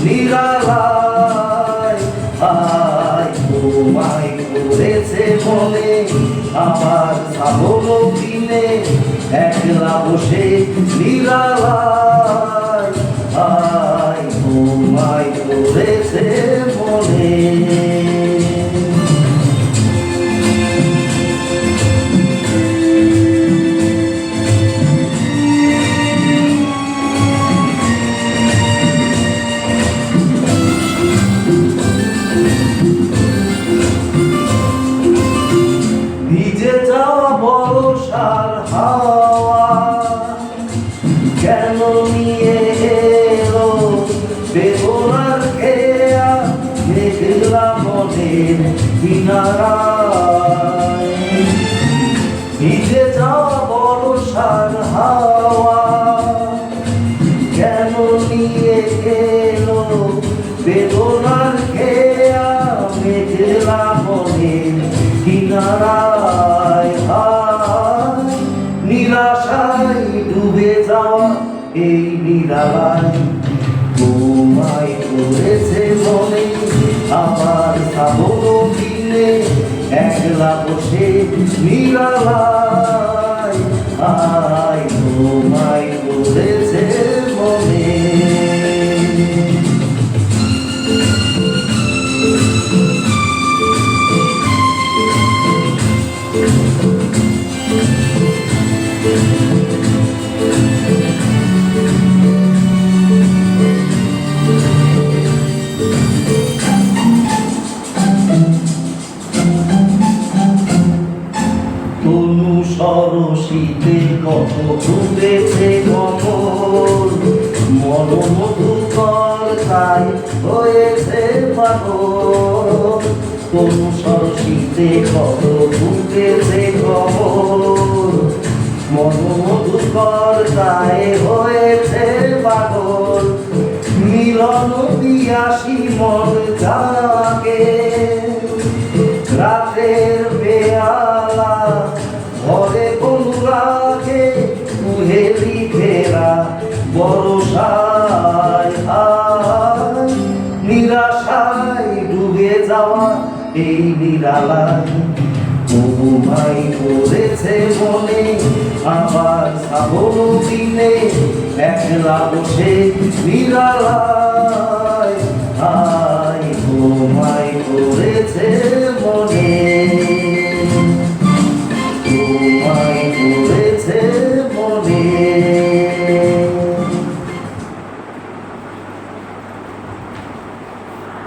নিরালায় আয় তোমায় করেছে মনে আমার ছাগল কিনে একলা বসে নিরালায় আয় তোমায় করেছে মনে ভিজে যাওয়া বর্ষার হাওয়া কেন নিয়ে এলো বেদনার খেয়া মেঘলা মনের কিনারায় ভিজে যাওয়া বর্ষার হাওয়া কেন নিয়ে এলো বেদনার খেয়া মেঘলা মনের কিনারায় নিরাশায় ডুবে যাওয়া এই নিরালায় তোমায় করেছে মনে আমার ছাগল কিনে একলা বসে নিরালায় আয় তোমায় করেছে মনে তনু সরসীতে কত ফুটেছে কমল মন মধুকর তাই হয়েছে পাগল তনু সরসীতে কত ফুটেছে কমল মন মধুকর তাই হয়েছে পাগল মিলন দিয়াসী মন জাগে রাতের বেয়ালা ঘরে বন্ধুরাকে কুহেলি ফেরা বরসায় নিরাশায় ডুবে যাওয়া এই নিরালায় তোমায় করেছে মনে আমার ছাগল দিনে একলা বসে নিরালায়